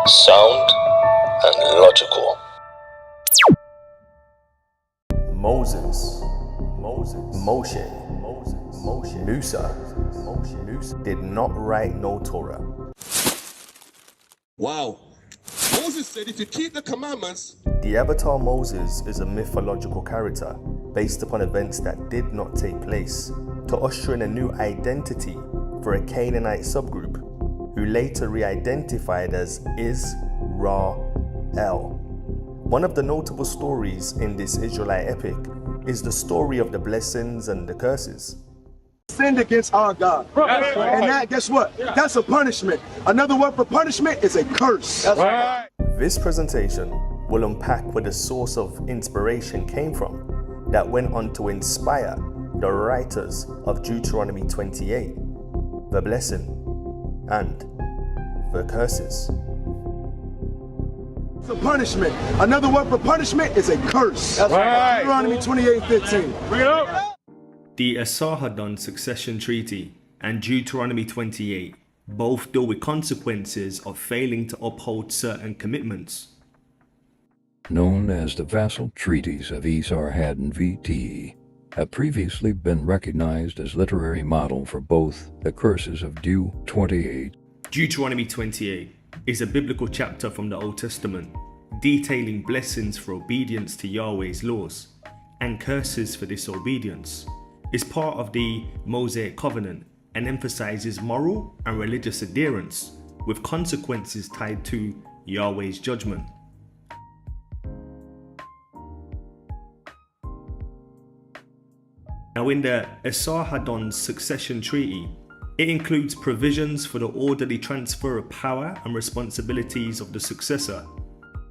sound and logical. Moses, Moshe, Musa did not write no Torah. Wow. Moses said if you keep the commandments. The avatar Moses is a mythological character based upon events that did not take place, to usher in a new identity for a Canaanite subgroup, who later re-identified as Israel. One of the notable stories in this Israelite epic is the story of the blessings and the curses. Sinned against our God. Right. And that, guess what? That's a punishment. Another word for punishment is a curse. Right. This presentation will unpack where the source of inspiration came from that went on to inspire the writers of Deuteronomy 28, the blessing and the curses. It's a punishment. Another word for punishment is a curse. That's right. Deuteronomy 28:15. Bring it up. The Esarhaddon Succession Treaty and Deuteronomy 28 both deal with consequences of failing to uphold certain commitments. Known as the Vassal Treaties of Esarhaddon VT, have previously been recognized as literary model for both the curses of Deut 28. Deuteronomy 28 is a biblical chapter from the Old Testament detailing blessings for obedience to Yahweh's laws and curses for disobedience. It's part of the Mosaic covenant and emphasizes moral and religious adherence with consequences tied to Yahweh's judgment. Now, in the Esarhaddon Succession Treaty, it includes provisions for the orderly transfer of power and responsibilities of the successor.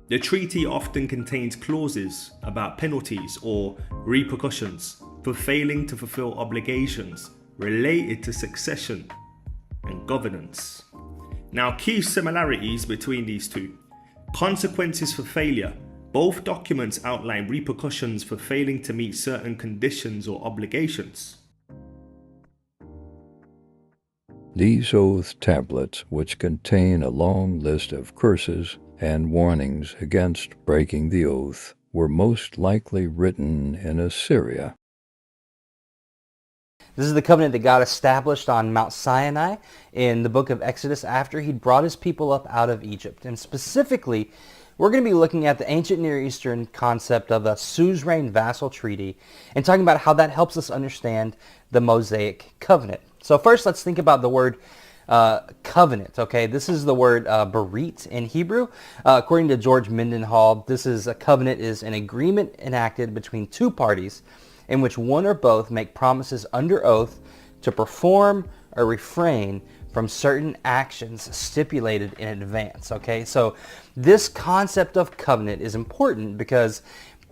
The treaty often contains clauses about penalties or repercussions for failing to fulfill obligations related to succession and governance. Now, key similarities between these two. Consequences for failure. Both documents outline repercussions for failing to meet certain conditions or obligations. These oath tablets, which contain a long list of curses and warnings against breaking the oath, were most likely written in Assyria. This is the covenant that God established on Mount Sinai in the book of Exodus after he'd brought his people up out of Egypt. And specifically, we're going to be looking at the ancient Near Eastern concept of a suzerain vassal treaty and talking about how that helps us understand the Mosaic covenant. So first, let's think about the word covenant. Okay, this is the word berit in Hebrew. According to George Mendenhall, a covenant is an agreement enacted between two parties in which one or both make promises under oath to perform or refrain from certain actions stipulated in advance. Okay, so this concept of covenant is important because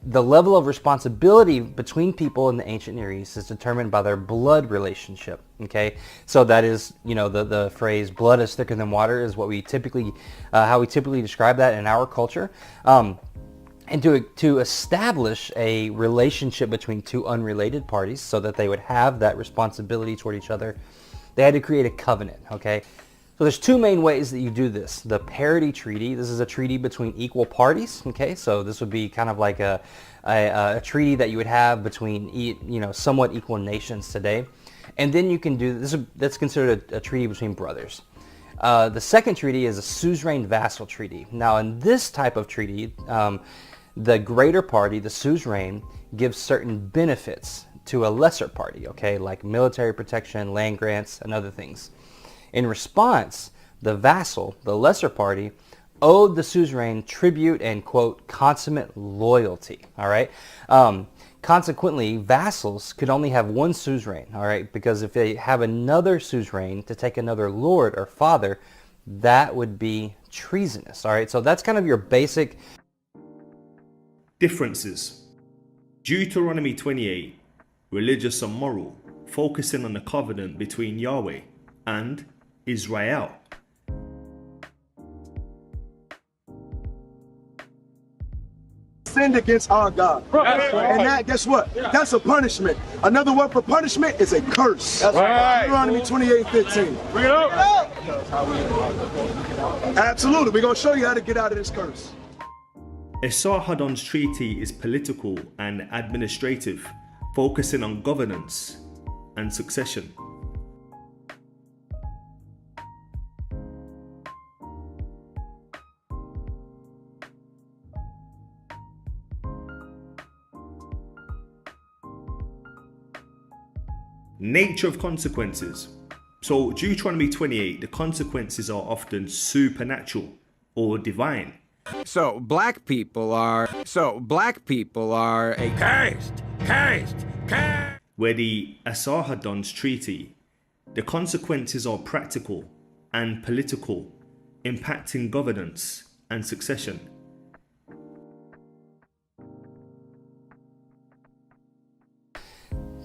the level of responsibility between people in the ancient Near East is determined by their blood relationship. Okay, so that is, the phrase "blood is thicker than water" is what we typically, how we typically describe that in our culture. And to establish a relationship between two unrelated parties so that they would have that responsibility toward each other, they had to create a covenant, okay? So there's two main ways that you do this. The parity treaty, this is a treaty between equal parties, okay? So this would be kind of like a treaty that you would have between, somewhat equal nations today. And then you can do, that's considered a treaty between brothers. The second treaty is a suzerain vassal treaty. Now in this type of treaty, the greater party, the suzerain, gives certain benefits to a lesser party, okay, like military protection, land grants, and other things. In response, the vassal, the lesser party, owed the suzerain tribute and, quote, consummate loyalty, all right? Consequently, vassals could only have one suzerain, all right, because if they have another suzerain to take another lord or father, that would be treasonous, all right? So that's kind of your basic Differences. Deuteronomy 28, religious and moral, focusing on the covenant between Yahweh and Israel. sinned against our God. And that, guess what? That's a punishment. Another word for punishment is a curse. Deuteronomy 28:15. Bring it up. Absolutely. We're going to show you how to get out of this curse. Esarhaddon's treaty is political and administrative, focusing on governance and succession. Nature of consequences. So Deuteronomy 28, the consequences are often supernatural or divine. So black people are a cursed. Where the Esarhaddon's treaty, the consequences are practical and political, impacting governance and succession.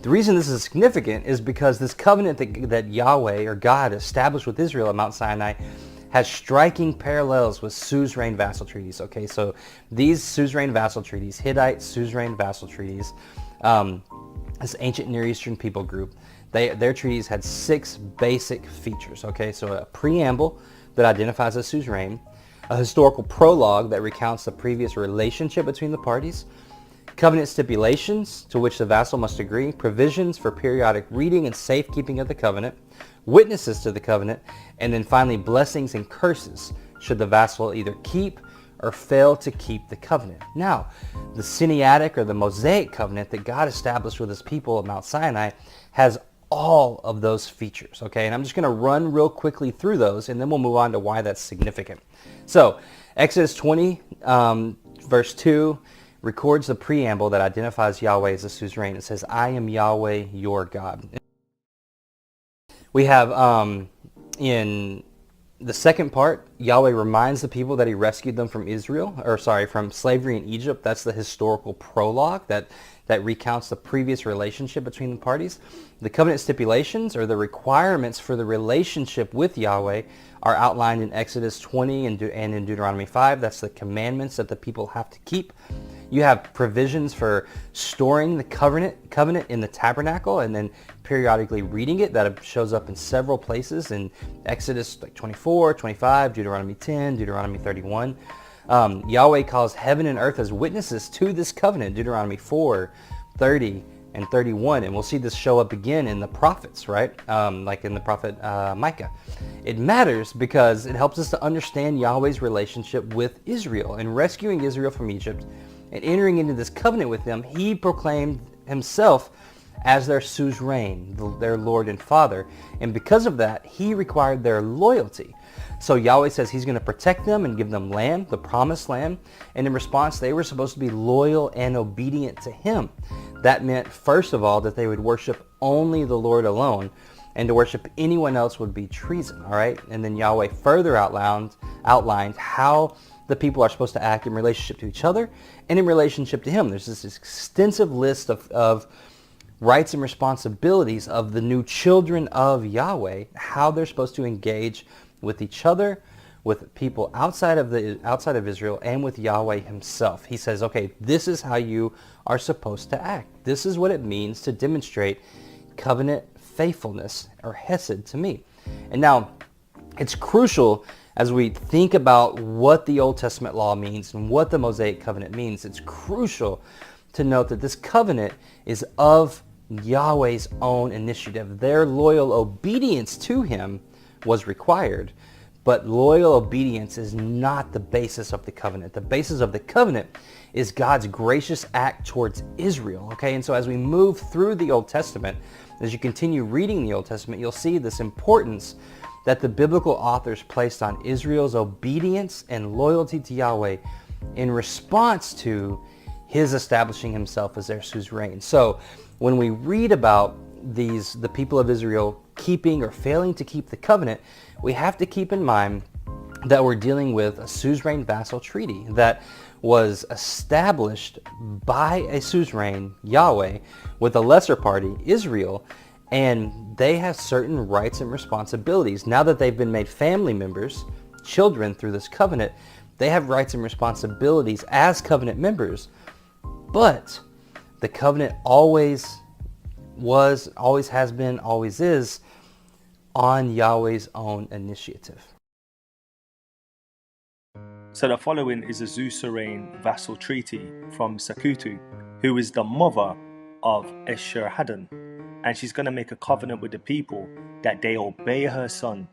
The reason this is significant is because this covenant that Yahweh or God established with Israel at Mount Sinai has striking parallels with suzerain vassal treaties. Okay, so these suzerain vassal treaties, Hittite suzerain vassal treaties, this ancient Near Eastern people group, their treaties had 6 basic features. Okay, so a preamble that identifies a suzerain, a historical prologue that recounts the previous relationship between the parties, covenant stipulations to which the vassal must agree, provisions for periodic reading and safekeeping of the covenant, witnesses to the covenant, and then finally blessings and curses should the vassal either keep or fail to keep the covenant. Now, the Sinaitic or the Mosaic covenant that God established with his people at Mount Sinai has all of those features, okay? And I'm just going to run real quickly through those, and then we'll move on to why that's significant. So, Exodus 20, verse 2, records the preamble that identifies Yahweh as a suzerain. It says, I am Yahweh, your God. We have in the second part, Yahweh reminds the people that he rescued them from from slavery in Egypt. That's the historical prologue that recounts the previous relationship between the parties. The covenant stipulations, or the requirements for the relationship with Yahweh, are outlined in Exodus 20 and in Deuteronomy 5. That's the commandments that the people have to keep. You have provisions for storing the covenant in the tabernacle and then periodically reading it. That shows up in several places in Exodus 24, 25, Deuteronomy 10, Deuteronomy 31. Yahweh calls heaven and earth as witnesses to this covenant, Deuteronomy 4, 30, and 31. And we'll see this show up again in the prophets, right? Like in the prophet Micah. It matters because it helps us to understand Yahweh's relationship with Israel. In rescuing Israel from Egypt and entering into this covenant with them, he proclaimed himself as their suzerain, their Lord and Father. And because of that, he required their loyalty. So Yahweh says he's going to protect them and give them land, the promised land. And in response, they were supposed to be loyal and obedient to him. That meant, first of all, that they would worship only the Lord alone, and to worship anyone else would be treason, all right? And then Yahweh further outlined how the people are supposed to act in relationship to each other and in relationship to him. There's this extensive list of rights and responsibilities of the new children of Yahweh, how they're supposed to engage with each other, with people outside of Israel, and with Yahweh himself. He says, okay, this is how you are supposed to act. This is what it means to demonstrate covenant faithfulness or hesed to me. And now, it's crucial as we think about what the Old Testament law means and what the Mosaic covenant means. It's crucial to note that this covenant is of Yahweh's own initiative. Their loyal obedience to him was required, but loyal obedience is not the basis of the covenant. The basis of the covenant is God's gracious act towards Israel. Okay, and so as we move through the Old Testament, as you continue reading the Old Testament, you'll see this importance that the biblical authors placed on Israel's obedience and loyalty to Yahweh in response to his establishing himself as their suzerain. So when we read about the people of Israel keeping or failing to keep the covenant, we have to keep in mind that we're dealing with a suzerain vassal treaty that was established by a suzerain, Yahweh, with a lesser party, Israel, and they have certain rights and responsibilities. Now that they've been made family members, children through this covenant, they have rights and responsibilities as covenant members But the covenant always was, always has been, always is on Yahweh's own initiative. So the following is a suzerain vassal treaty from Sakutu, who is the mother of Esarhaddon, and she's going to make a covenant with the people that they obey her son,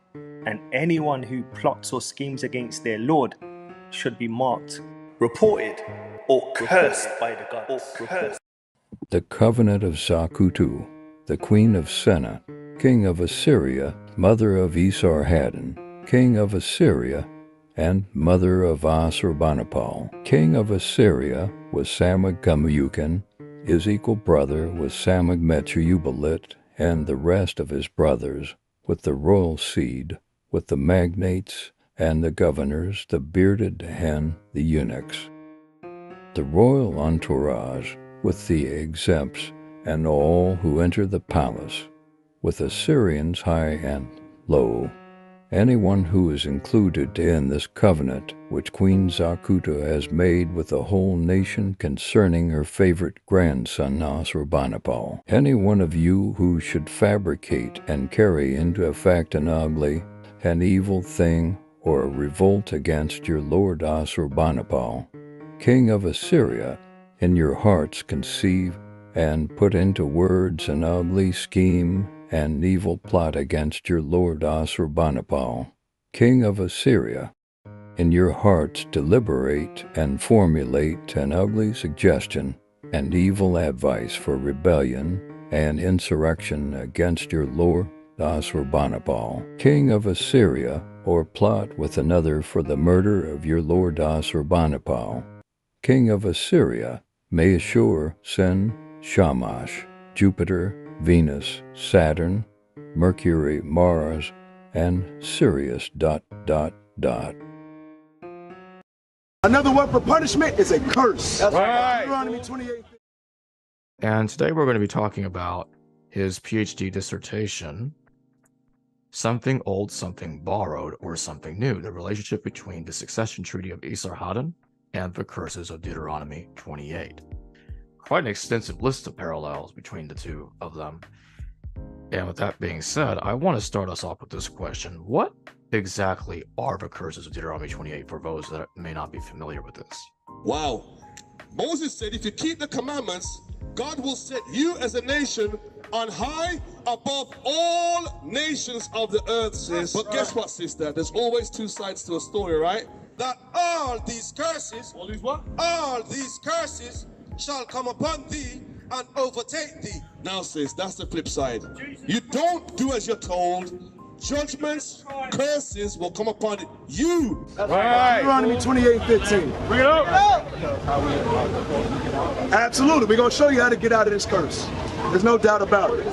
and anyone who plots or schemes against their lord should be marked, reported, or cursed by the gods. The covenant of Sakutu, the queen of Senna, king of Assyria, mother of Esarhaddon, king of Assyria, and mother of Ashurbanipal. King of Assyria was Sammugamuyukin. His equal brother was Sammugametsuubalit, and the rest of his brothers, with the royal seed, with the magnates and the governors, the bearded hen, the eunuchs. The royal entourage, with the exempts and all who enter the palace, with Assyrians high and low. Anyone who is included in this covenant which Queen Zakuta has made with the whole nation concerning her favorite grandson Ashurbanipal. Any one of you who should fabricate and carry into effect an ugly, an evil thing, or a revolt against your lord Ashurbanipal, king of Assyria, in your hearts conceive and put into words an ugly scheme and evil plot against your lord Ashurbanipal, king of Assyria. In your hearts deliberate and formulate an ugly suggestion and evil advice for rebellion and insurrection against your lord Ashurbanipal, king of Assyria, or plot with another for the murder of your lord Ashurbanipal, king of Assyria, may assure Sin, Shamash, Jupiter, Venus, Saturn, Mercury, Mars, and Sirius... Another word for punishment is a curse. That's right. Deuteronomy 28. And today we're going to be talking about his PhD dissertation, Something Old, Something Borrowed, or Something New, the relationship between the succession treaty of Esarhaddon and the curses of Deuteronomy 28. Quite an extensive list of parallels between the two of them. And with that being said, I want to start us off with this question. What exactly are the curses of Deuteronomy 28 for those that may not be familiar with this? Wow. Moses said, if you keep the commandments, God will set you as a nation on high above all nations of the earth, sis. But guess what, sister? There's always two sides to a story, right? That all these curses, All these what? all these curses shall come upon thee and overtake thee. Now, sis, that's the flip side. You don't do as you're told. Judgments, curses will come upon you. Deuteronomy 28:15. Bring it up. Absolutely. We're going to show you how to get out of this curse. There's no doubt about it.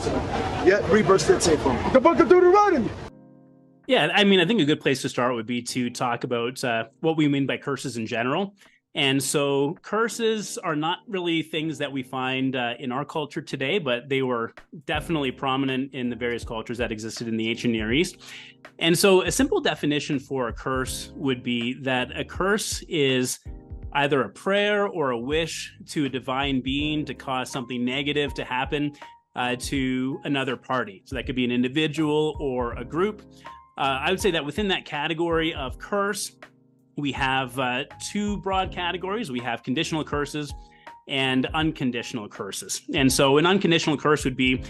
Yeah, read verse 15 for me. The book of Deuteronomy. Yeah, I mean, I think a good place to start would be to talk about what we mean by curses in general. And so curses are not really things that we find in our culture today, but they were definitely prominent in the various cultures that existed in the ancient Near East. And so a simple definition for a curse would be that a curse is either a prayer or a wish to a divine being to cause something negative to happen to another party. So that could be an individual or a group. I would say that within that category of curse, we have two broad categories. We have conditional curses and unconditional curses. And so an unconditional curse would be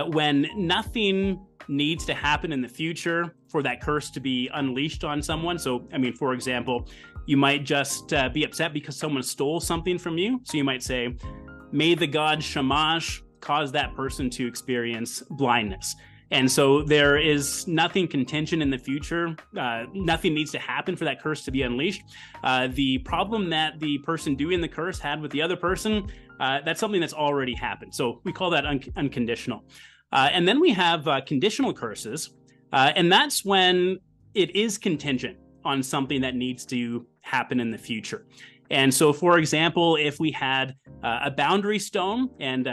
when nothing needs to happen in the future for that curse to be unleashed on someone. So, I mean, for example, you might just be upset because someone stole something from you. So you might say, may the god Shamash cause that person to experience blindness. And so there is nothing contingent in the future. Nothing needs to happen for that curse to be unleashed. The problem that the person doing the curse had with the other person, that's something that's already happened. So we call that unconditional. And then we have conditional curses. And that's when it is contingent on something that needs to happen in the future. And so, for example, if we had a boundary stone, and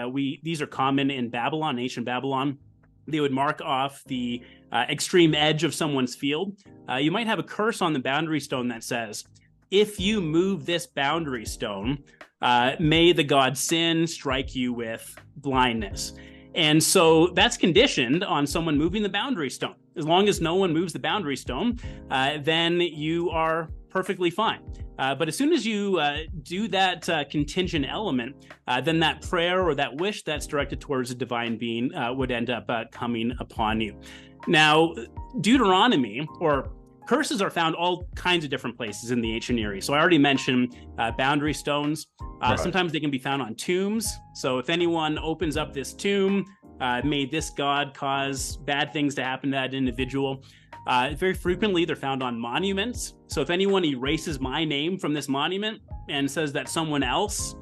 these are common in Babylon, ancient Babylon, they would mark off the extreme edge of someone's field. You might have a curse on the boundary stone that says, if you move this boundary stone, may the god Sin strike you with blindness. And so that's conditioned on someone moving the boundary stone. As long as no one moves the boundary stone, then you are perfectly fine. But as soon as you do that contingent element, then that prayer or that wish that's directed towards a divine being would end up coming upon you. Now, Deuteronomy, or curses, are found all kinds of different places in the ancient Near East. So I already mentioned boundary stones. Right. Sometimes they can be found on tombs. So if anyone opens up this tomb, may this god cause bad things to happen to that individual. Very frequently, they're found on monuments. So if anyone erases my name from this monument and says that someone else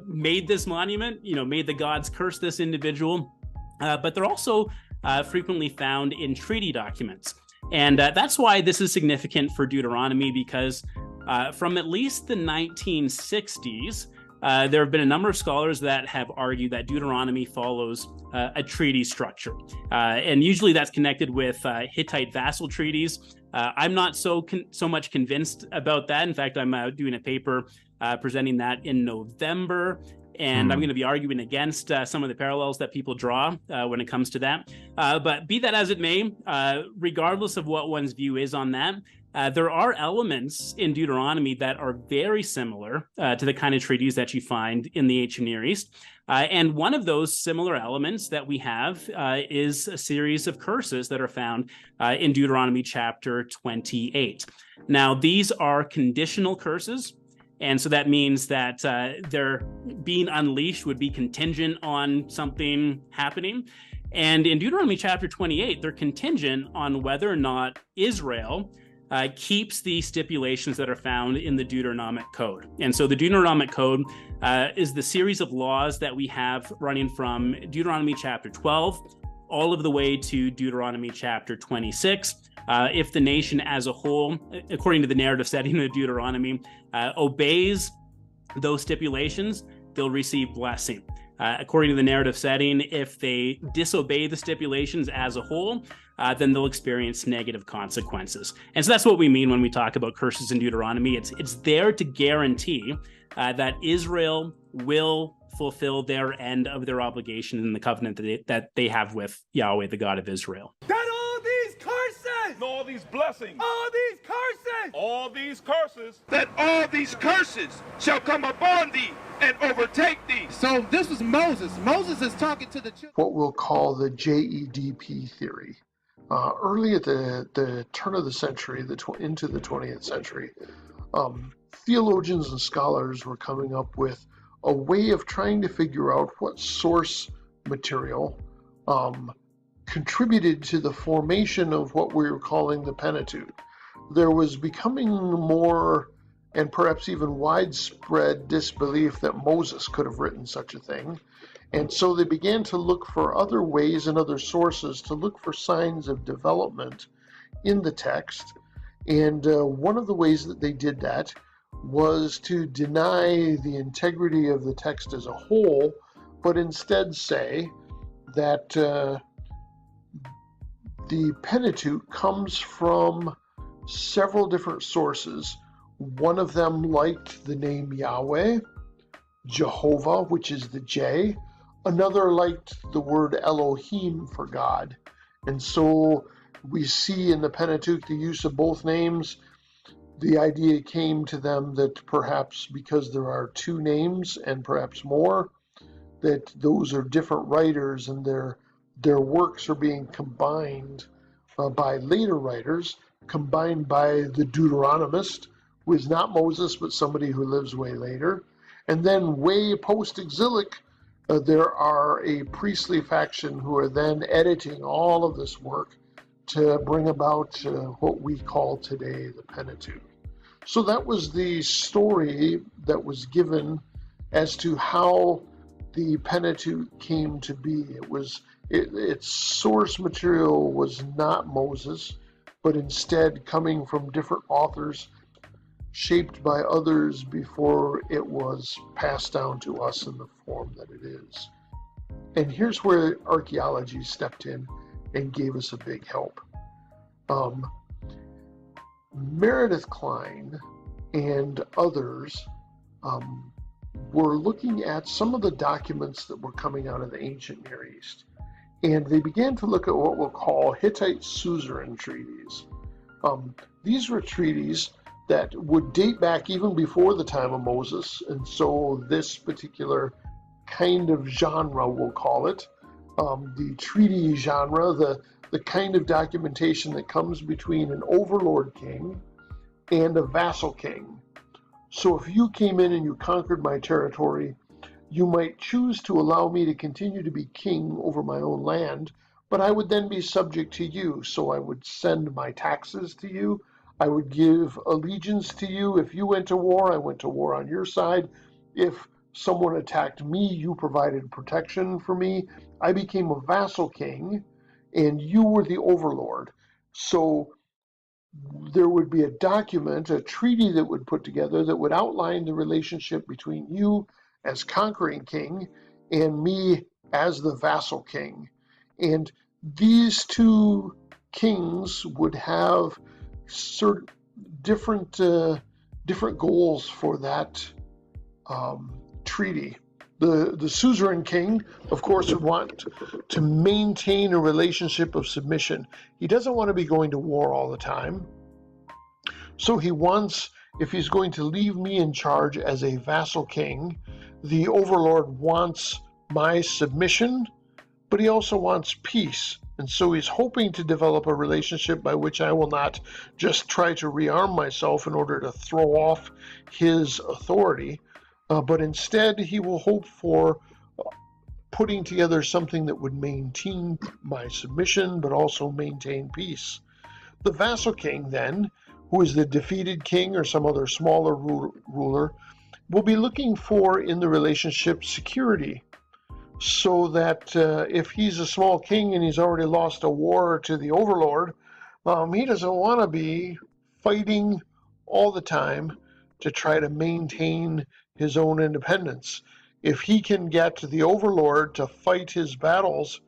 made this monument, made the gods curse this individual. But they're also frequently found in treaty documents. And that's why this is significant for Deuteronomy, because from at least the 1960s, there have been a number of scholars that have argued that Deuteronomy follows a treaty structure. And usually that's connected with Hittite vassal treaties. I'm not so much convinced about that. In fact, I'm doing a paper presenting that in November. And I'm going to be arguing against some of the parallels that people draw when it comes to that. But be that as it may, regardless of what one's view is on that, there are elements in Deuteronomy that are very similar to the kind of treaties that you find in the ancient Near East. And one of those similar elements that we have is a series of curses that are found in Deuteronomy chapter 28. Now, these are conditional curses. And so that means that their being unleashed would be contingent on something happening. And in Deuteronomy chapter 28, they're contingent on whether or not Israel keeps the stipulations that are found in the Deuteronomic Code. And so the Deuteronomic Code is the series of laws that we have running from Deuteronomy chapter 12 all of the way to Deuteronomy chapter 26. If the nation as a whole, according to the narrative setting of Deuteronomy, obeys those stipulations, they'll receive blessing. According to the narrative setting, if they disobey the stipulations as a whole, then they'll experience negative consequences. And so that's what we mean when we talk about curses in Deuteronomy. It's there to guarantee that Israel will fulfill their end of their obligation in the covenant that they have with Yahweh, the God of Israel. All these blessings, all these curses, that all these curses shall come upon thee and overtake thee. So this was Moses. Moses is talking to the children. What we'll call the JEDP theory. Early at the turn of the century, into the 20th century, theologians and scholars were coming up with a way of trying to figure out what source material contributed to the formation of what we were calling the Pentateuch. There was becoming more and perhaps even widespread disbelief that Moses could have written such a thing. And so they began to look for other ways and other sources to look for signs of development in the text. And one of the ways that they did that was to deny the integrity of the text as a whole, but instead say that the Pentateuch comes from several different sources. One of them liked the name Yahweh, Jehovah, which is the J. Another liked the word Elohim for God. And so we see in the Pentateuch the use of both names. The idea came to them that perhaps because there are two names and perhaps more, that those are different writers and their works are being combined by later writers, combined by the Deuteronomist, who is not Moses, but somebody who lives way later. And then way post-exilic, there are a priestly faction who are then editing all of this work to bring about what we call today the Pentateuch. So that was the story that was given as to how the Pentateuch came to be. Its source material was not Moses, but instead coming from different authors, shaped by others before it was passed down to us in the form that it is. And here's where archaeology stepped in and gave us a big help. Meredith Kline and others were looking at some of the documents that were coming out of the ancient Near East. And they began to look at what we'll call Hittite suzerain treaties. These were treaties that would date back even before the time of Moses. And so this particular kind of genre, we'll call it, the treaty genre, the kind of documentation that comes between an overlord king and a vassal king. So if you came in and you conquered my territory, you might choose to allow me to continue to be king over my own land, but I would then be subject to you. So I would send my taxes to you. I would give allegiance to you. If you went to war, I went to war on your side. If someone attacked me, you provided protection for me. I became a vassal king, and you were the overlord. So there would be a document, a treaty that would put together that would outline the relationship between you as conquering king and me as the vassal king. And these two kings would have certain different goals for that treaty. The suzerain king, of course, would want to maintain a relationship of submission. He doesn't want to be going to war all the time. So he wants, if he's going to leave me in charge as a vassal king, the overlord wants my submission, but he also wants peace. And so he's hoping to develop a relationship by which I will not just try to rearm myself in order to throw off his authority, but instead he will hope for putting together something that would maintain my submission, but also maintain peace. The vassal king then, who is the defeated king or some other smaller ruler, will be looking for in the relationship security, so that if he's a small king and he's already lost a war to the overlord, he doesn't want to be fighting all the time to try to maintain his own independence. If he can get the overlord to fight his battles,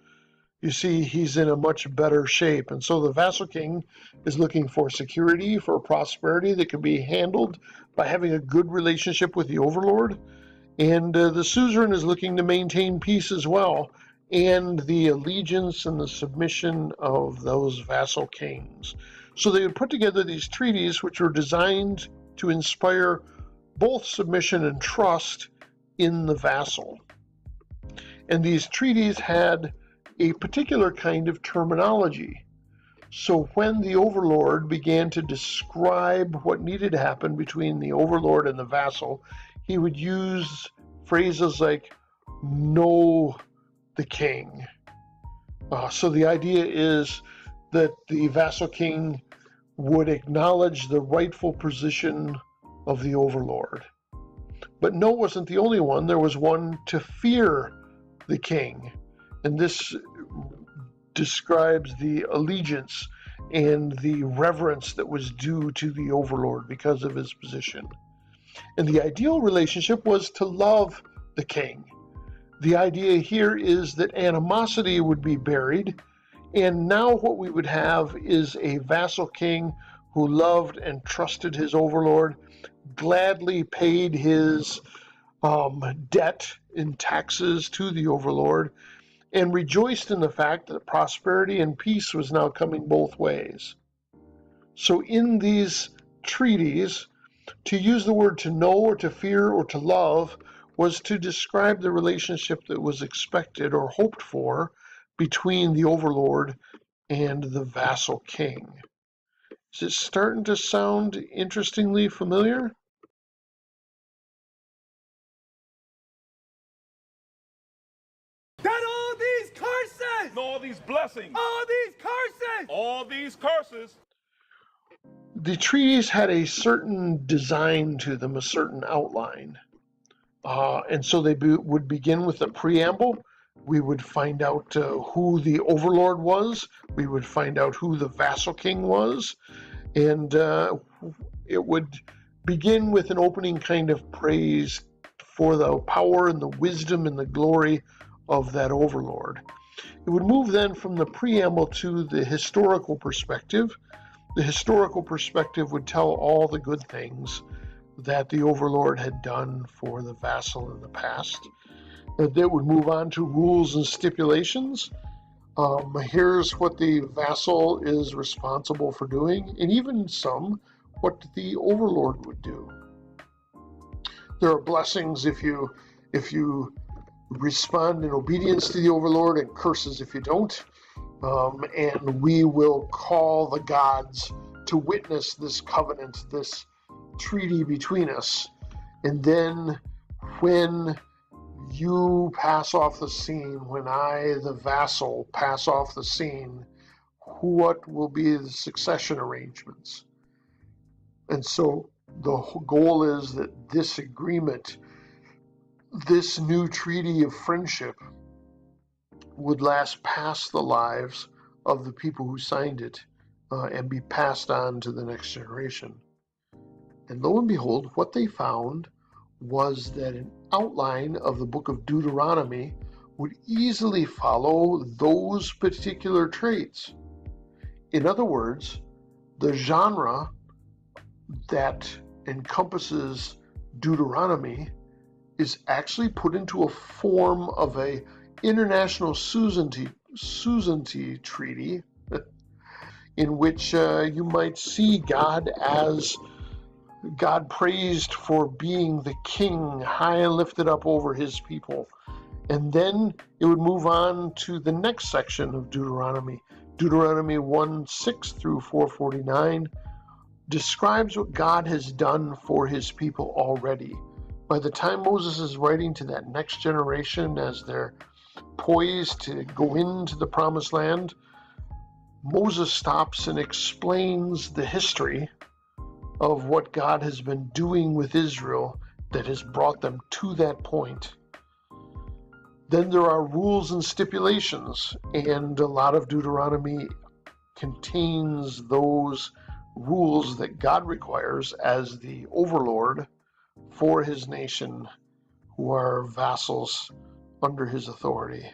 you see, he's in a much better shape. And so the vassal king is looking for security, for prosperity that can be handled by having a good relationship with the overlord. And the suzerain is looking to maintain peace as well, and the allegiance and the submission of those vassal kings. So they would put together these treaties which were designed to inspire both submission and trust in the vassal. And these treaties had a particular kind of terminology. So when the overlord began to describe what needed to happen between the overlord and the vassal, he would use phrases like, know the king. So the idea is that the vassal king would acknowledge the rightful position of the overlord. But know wasn't the only one. There was one to fear the king. And this describes the allegiance and the reverence that was due to the overlord because of his position. And the ideal relationship was to love the king. The idea here is that animosity would be buried, and now what we would have is a vassal king who loved and trusted his overlord, gladly paid his debt in taxes to the overlord, and rejoiced in the fact that prosperity and peace was now coming both ways. So in these treaties, to use the word to know or to fear or to love was to describe the relationship that was expected or hoped for between the overlord and the vassal king. Is it starting to sound interestingly familiar? That all these curses, and all these blessings, all these curses, all these curses. The treaties had a certain design to them, a certain outline. And so they would begin with a preamble. We would find out who the overlord was. We would find out who the vassal king was. And it would begin with an opening kind of praise for the power and the wisdom and the glory of that overlord. It would move then from the preamble to the historical perspective. The historical perspective would tell all the good things that the overlord had done for the vassal in the past. That would move on to rules and stipulations. Here's what the vassal is responsible for doing, and even some what the overlord would do. There are blessings if you respond in obedience to the overlord, and curses if you don't. And we will call the gods to witness this covenant, this treaty between us. And then when you pass off the scene, when I, the vassal, pass off the scene, what will be the succession arrangements? And so the goal is that this agreement, this new treaty of friendship, would last past the lives of the people who signed it and be passed on to the next generation. And lo and behold, what they found was that an outline of the book of Deuteronomy would easily follow those particular traits. In other words, the genre that encompasses Deuteronomy is actually put into a form of a international suzerainty treaty in which you might see God as God praised for being the king, high and lifted up over his people. And then it would move on to the next section of Deuteronomy. Deuteronomy 1:6 through 4:49 describes what God has done for his people already. By the time Moses is writing to that next generation as they're poised to go into the promised land, Moses stops and explains the history of what God has been doing with Israel that has brought them to that point. Then there are rules and stipulations, and a lot of Deuteronomy contains those rules that God requires as the overlord for his nation, who are vassals under his authority.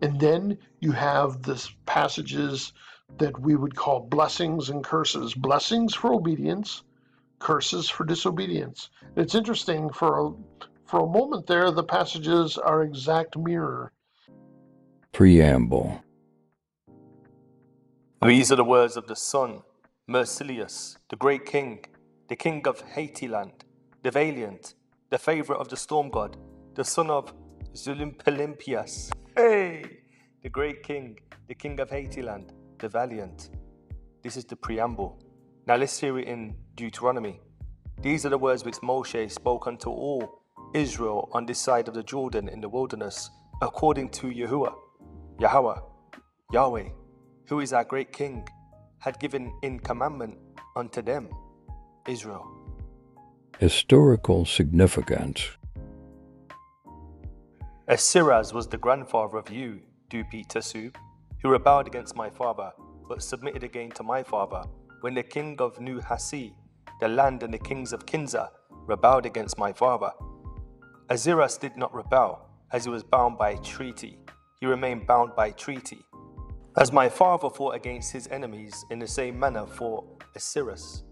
And then you have the passages that we would call blessings and curses. Blessings for obedience, curses for disobedience. And it's interesting, for a moment there, the passages are exact mirror. Preamble. These are the words of the son, Mercilius, the great king, the king of Haitiland, the valiant, the favorite of the storm god, the son of Zulumpelimpias. Hey! The great king, the king of Haitiland, the valiant. This is the preamble. Now let's hear it in Deuteronomy. These are the words which Moshe spoke unto all Israel on this side of the Jordan in the wilderness, according to Yahweh, who is our great king, had given in commandment unto them, Israel. Historical significance. Asiraz was the grandfather of you, Dupi Tesub, who rebelled against my father, but submitted again to my father, when the king of Nu Hassi, the land, and the kings of Kinza rebelled against my father. Asiras did not rebel, as he was bound by treaty. He remained bound by treaty. As my father fought against his enemies, in the same manner fought Asiras.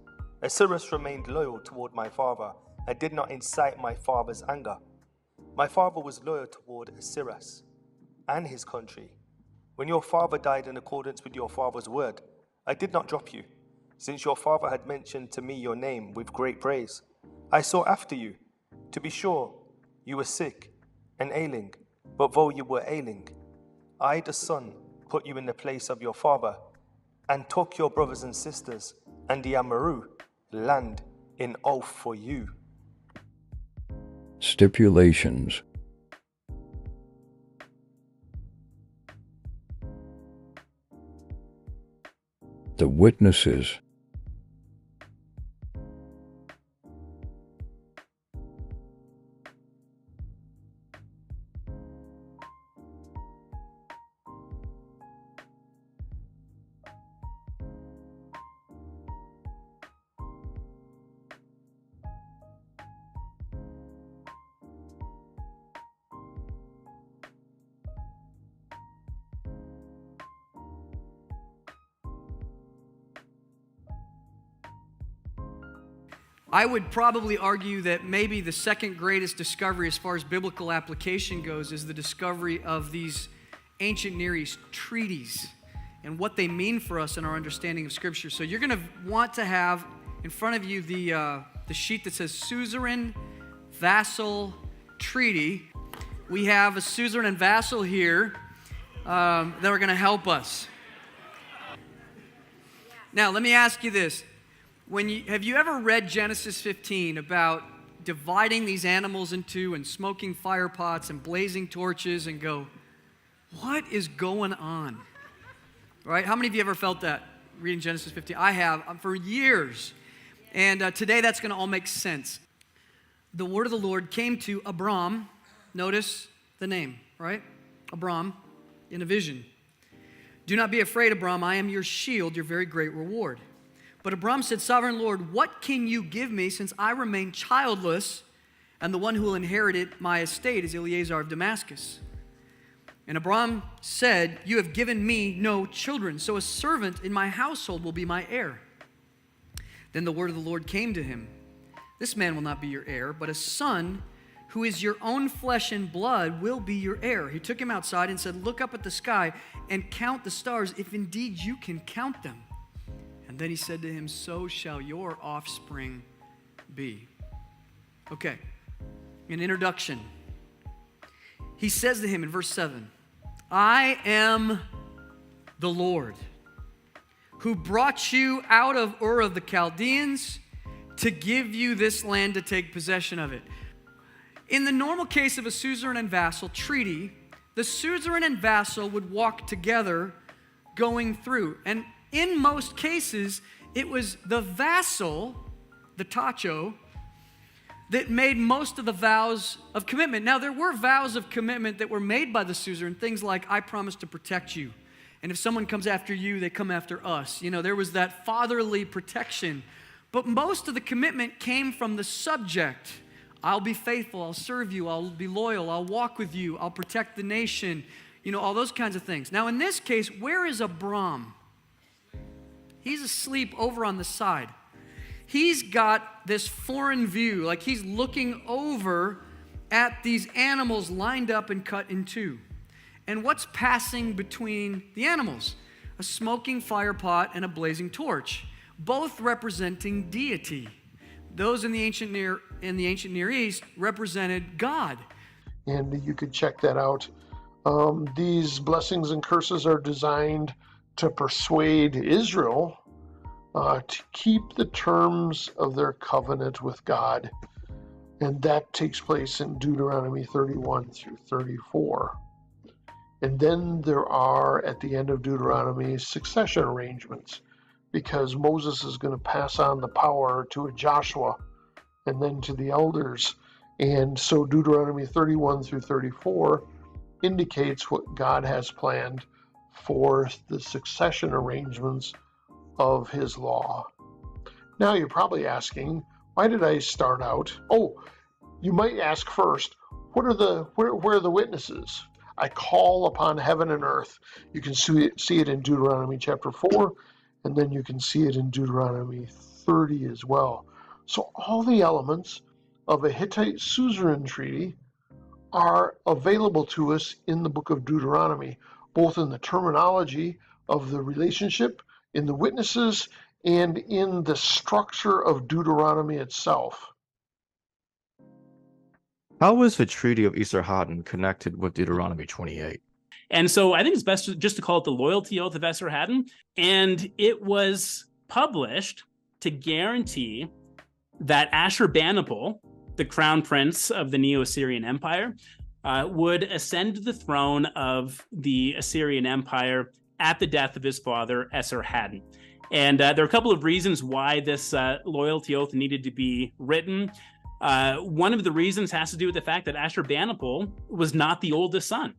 Asiras remained loyal toward my father, and did not incite my father's anger. My father was loyal toward Asiras and his country. When your father died in accordance with your father's word, I did not drop you, since your father had mentioned to me your name with great praise. I sought after you. To be sure, you were sick and ailing, but though you were ailing, I, the son, put you in the place of your father, and took your brothers and sisters and the Amaru land in oath for you. Stipulations. The witnesses. I would probably argue that maybe the second greatest discovery as far as biblical application goes is the discovery of these ancient Near East treaties and what they mean for us in our understanding of Scripture. So you're going to want to have in front of you the sheet that says Suzerain Vassal Treaty. We have a suzerain and vassal here that are going to help us. Now, let me ask you this. Have you ever read Genesis 15 about dividing these animals into and smoking fire pots and blazing torches and go, what is going on? Right? How many of you ever felt that reading Genesis 15? I have for years. And today that's going to all make sense. The word of the Lord came to Abram. Notice the name, right? Abram in a vision. Do not be afraid, Abram. I am your shield, your very great reward. But Abram said, Sovereign Lord, what can you give me since I remain childless, and the one who will inherit my estate is Eleazar of Damascus? And Abram said, you have given me no children, so a servant in my household will be my heir. Then the word of the Lord came to him. This man will not be your heir, but a son who is your own flesh and blood will be your heir. He took him outside and said, look up at the sky and count the stars, if indeed you can count them. And then he said to him, so shall your offspring be. Okay, an introduction. He says to him in verse 7, I am the Lord who brought you out of Ur of the Chaldeans to give you this land to take possession of it. In the normal case of a suzerain and vassal treaty, the suzerain and vassal would walk together going through. And in most cases, it was the vassal, the tacho, that made most of the vows of commitment. Now, there were vows of commitment that were made by the suzerain, things like, I promise to protect you. And if someone comes after you, they come after us. You know, there was that fatherly protection. But most of the commitment came from the subject. I'll be faithful, I'll serve you, I'll be loyal, I'll walk with you, I'll protect the nation, you know, all those kinds of things. Now, in this case, where is Abram? He's asleep over on the side. He's got this foreign view, like he's looking over at these animals lined up and cut in two. And what's passing between the animals? A smoking fire pot and a blazing torch, both representing deity. Those in the ancient Near East represented God. And you could check that out. These blessings and curses are designed to persuade Israel to keep the terms of their covenant with God. And that takes place in Deuteronomy 31 through 34. And then there are, at the end of Deuteronomy, succession arrangements, because Moses is going to pass on the power to a Joshua and then to the elders. And so Deuteronomy 31 through 34 indicates what God has planned for the succession arrangements of his law. Now you're probably asking, why did I start out? Oh, you might ask first, where are the witnesses? I call upon heaven and earth. You can see it in Deuteronomy chapter 4, and then you can see it in Deuteronomy 30 as well. So all the elements of a Hittite suzerain treaty are available to us in the book of Deuteronomy, both in the terminology of the relationship, in the witnesses, and in the structure of Deuteronomy itself. How was the Treaty of Esarhaddon connected with Deuteronomy 28? And so I think it's best just to call it the Loyalty Oath of Esarhaddon. And it was published to guarantee that Ashurbanipal, the crown prince of the Neo-Assyrian Empire, would ascend to the throne of the Assyrian Empire at the death of his father, Esarhaddon. And there are a couple of reasons why this loyalty oath needed to be written. One of the reasons has to do with the fact that Ashurbanipal was not the oldest son.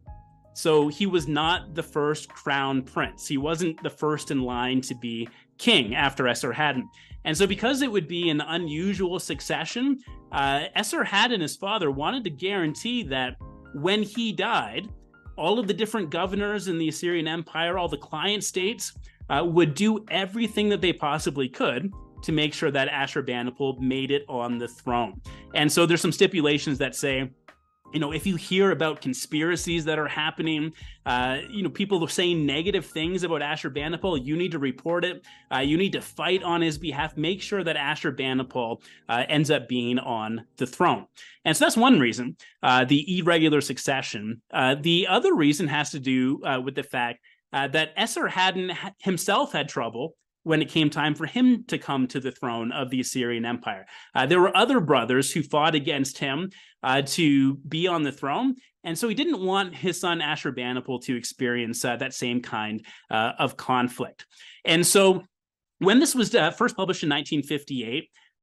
So he was not the first crown prince. He wasn't the first in line to be king after Esarhaddon. And so because it would be an unusual succession, Esarhaddon, his father, wanted to guarantee that when he died, all of the different governors in the Assyrian Empire, all the client states, would do everything that they possibly could to make sure that Ashurbanipal made it on the throne. And so there's some stipulations that say, if you hear about conspiracies that are happening, people are saying negative things about Ashurbanipal, you need to report it. You need to fight on his behalf. Make sure that Ashurbanipal ends up being on the throne. And so that's one reason, the irregular succession. The other reason has to do with the fact that Esarhaddon himself had trouble when it came time for him to come to the throne of the Assyrian Empire. There were other brothers who fought against him to be on the throne, and so he didn't want his son Ashurbanipal to experience that same kind of conflict. And so when this was first published in 1958,